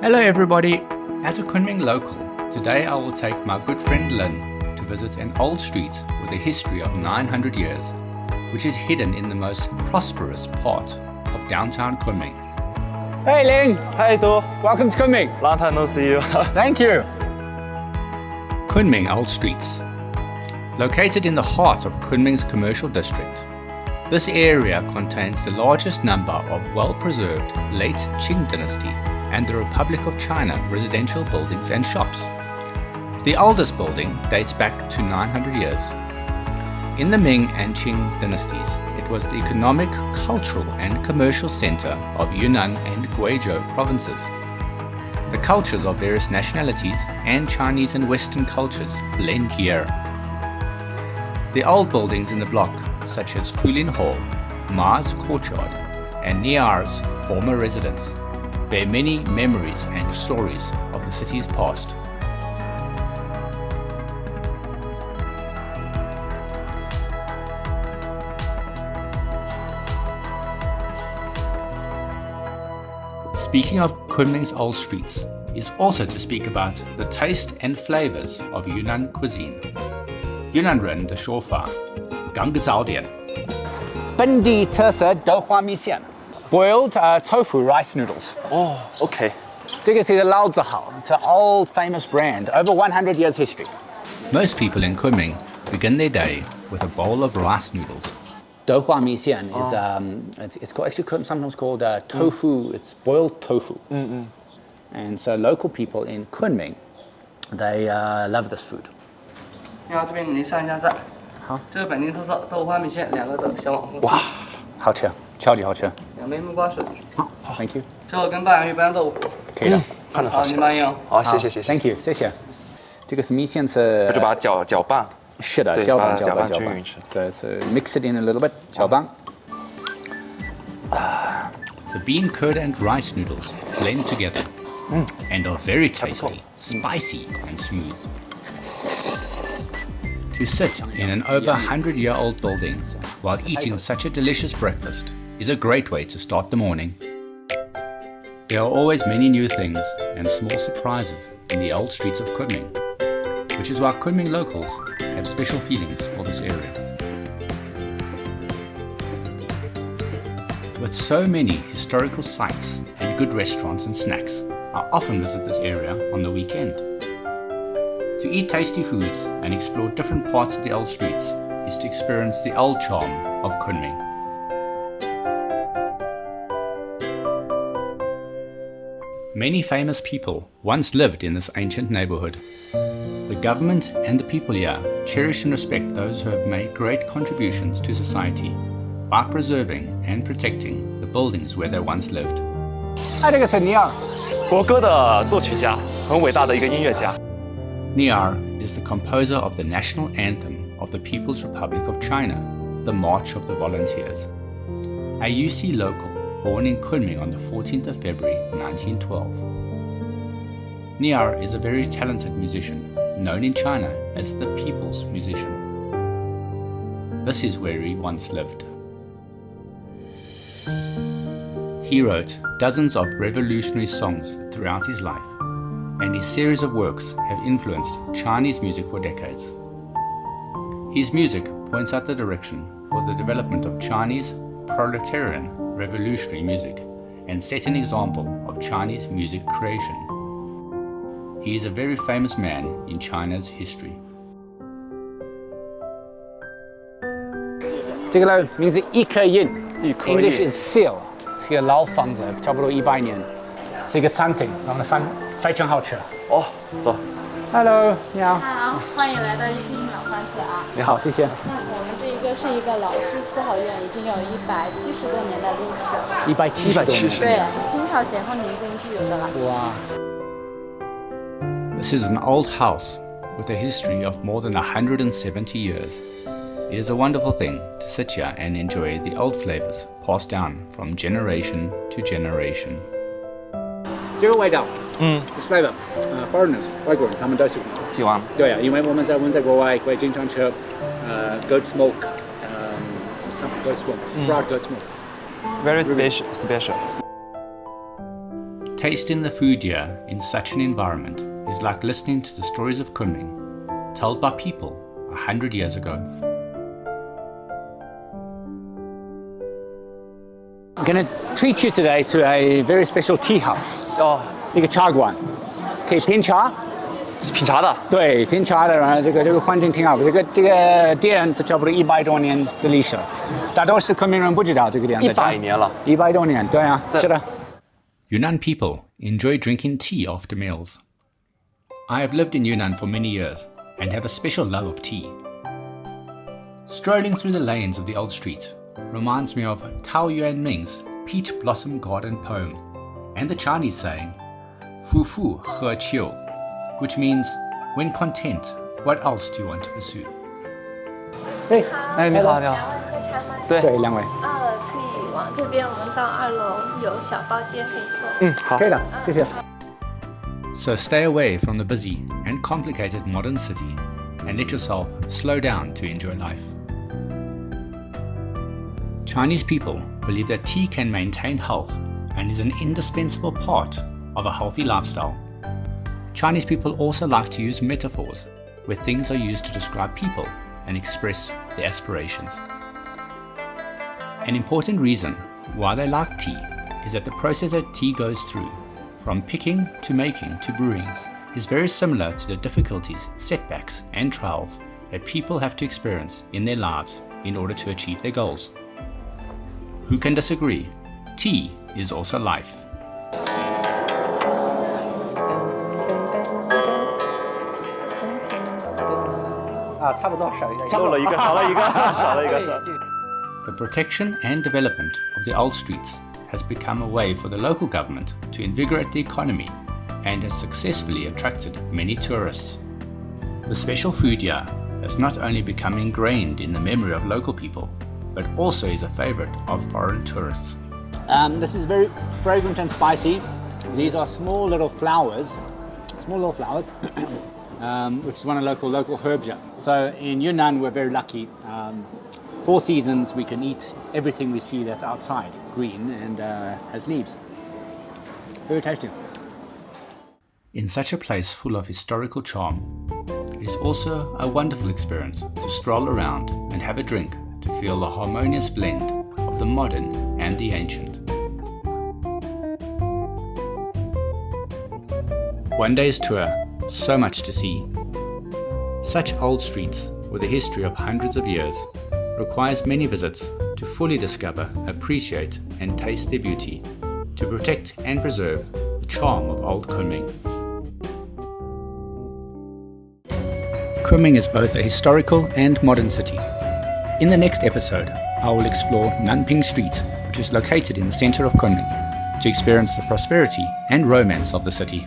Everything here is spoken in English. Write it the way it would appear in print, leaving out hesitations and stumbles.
Hello everybody! As a Kunming local, today I will take my good friend Lynn to visit an old street with a history of 900 years, which is hidden in the most prosperous part of downtown Kunming. Hey Lynn! Hi Do, Welcome to Kunming! long time no see you. Thank you! Kunming Old Streets. Located in the heart of Kunming's commercial district, this area contains the largest number of well-preserved late Qing dynasty and the Republic of China residential buildings and shops. The oldest building dates back to 900 years. In the Ming and Qing dynasties, it was the economic, cultural and commercial center of Yunnan and Guizhou provinces. The cultures of various nationalities and Chinese and Western cultures blend here. The old buildings in the block, such as Fulin Hall, Ma's Courtyard, and Niar's former residence, bear many memories and stories of the city's past. Speaking of Kunming's old streets is also to speak about the taste and flavors of Yunnan cuisine. Yunnan人的说法，赶个早点。本地特色豆花米线 boiled tofu rice noodles. Oh, okay. 这个是老字号 It's an old famous brand, over 100 years history. Most people in Kunming begin their day with a bowl of rice noodles. 豆花米线 is it's called, actually sometimes called tofu. It's boiled tofu. And so local people in Kunming, they love this food. 你好，这边您上一下菜。好，这是本地特色豆花米线，2个的小网红。哇，好吃，超级好吃。 2枚木瓜水。好 ，Thank you。之后跟拌鱼拌豆腐。可以的。看着好香。好，您慢用。好，谢谢谢谢。 Thank you，谢谢。这个是米线是，就把它搅拌。是的，对搅拌把它搅拌均匀吃。So mix it in a little bit，搅拌。 The bean curd and rice noodles blend together and are very tasty, spicy and smooth. To sit in an over 100-year-old building while eating such a delicious breakfast is a great way to start the morning. There are always many new things and small surprises in the old streets of Kunming, which is why Kunming locals have special feelings for this area. With so many historical sites and good restaurants and snacks, I often visit this area on the weekend. To eat tasty foods and explore different parts of the old streets is to experience the old charm of Kunming. Many famous people once lived in this ancient neighborhood. The government and the people here cherish and respect those who have made great contributions to society by preserving and protecting the buildings where they once lived. 这个是尼尔，国歌的作曲家，很伟大的一个音乐家。 Niar is the composer of the national anthem of the People's Republic of China, the March of the Volunteers. A UC local born in Kunming on the 14th of February 1912. Niar is a very talented musician, known in China as the People's Musician. This is where he once lived. He wrote dozens of revolutionary songs throughout his life, and his series of works have influenced Chinese music for decades. His music points out the direction for the development of Chinese proletarian revolutionary music and set an example of Chinese music creation. He is a very famous man in China's history. 这个呢名字一颗印一颗印 ，English is seal， 是一个老房子，差不多100年，是一个餐厅，然后非常好吃。哦，走。 Hello， 你好。好，欢迎来到一品老房子啊！你好，谢谢。那我们这一个是一个老式四合院，已经有170多年的历史。 170多年。对，清朝咸丰年间具有的了。哇。 This is an old house with a history of more than 170 years. It is a wonderful thing to sit here and enjoy the old flavors passed down from generation to generation. 这个味道，this flavor， foreigners 外国人他们都喜欢。喜欢。对啊，因为我们在国外会经常吃goat smoke，some goat smoke，fried goat smoke。 Very special. Tasting the food here in such an environment is like listening to the stories of Kunming, told by people 100 years ago. I'm going to treat you today to a very special tea house. 一个茶馆，可以品茶。品茶的。对，品茶的，然后这个环境挺好的。这个店是差不多100多年的历史，大多数昆明人不知道这个店。100年了。100多年，对啊，是的。Yunnan people enjoy drinking tea after meals. I have lived in Yunnan for many years and have a special love of tea. Strolling through the lanes of the old street reminds me of Tao Yuan Ming's Peach Blossom Garden poem and the Chinese saying, Fu Fu He Qiu, which means, when content, what else do you want to pursue? 哎，你好，你好。两位喝茶吗？对，两位。可以往这边，我们到2楼有小包间可以坐。好，可以的，谢谢。So stay away from the busy and complicated modern city and let yourself slow down to enjoy life. Chinese people believe that tea can maintain health and is an indispensable part of a healthy lifestyle. Chinese people also like to use metaphors where things are used to describe people and express their aspirations. An important reason why they like tea is that the process that tea goes through, from picking to making to brewing, is very similar to the difficulties, setbacks and trials that people have to experience in their lives in order to achieve their goals. Who can disagree? Tea is also life. The protection and development of the old streets has become a way for the local government to invigorate the economy and has successfully attracted many tourists. The special food here has not only become ingrained in the memory of local people, but also is a favorite of foreign tourists. This is very fragrant and spicy. These are small little flowers, which is one of the local herbs here. So in Yunnan, we're very lucky. 4 seasons, we can eat everything we see that's outside, green and has leaves. Very tasty. In such a place full of historical charm, it is also a wonderful experience to stroll around and have a drink to feel the harmonious blend of the modern and the ancient. One day's tour, so much to see. Such old streets with a history of hundreds of years requires many visits to fully discover, appreciate and taste their beauty, to protect and preserve the charm of old Kunming. Kunming is both a historical and modern city. In the next episode, I will explore Nanping Street, which is located in the center of Kunming, to experience the prosperity and romance of the city.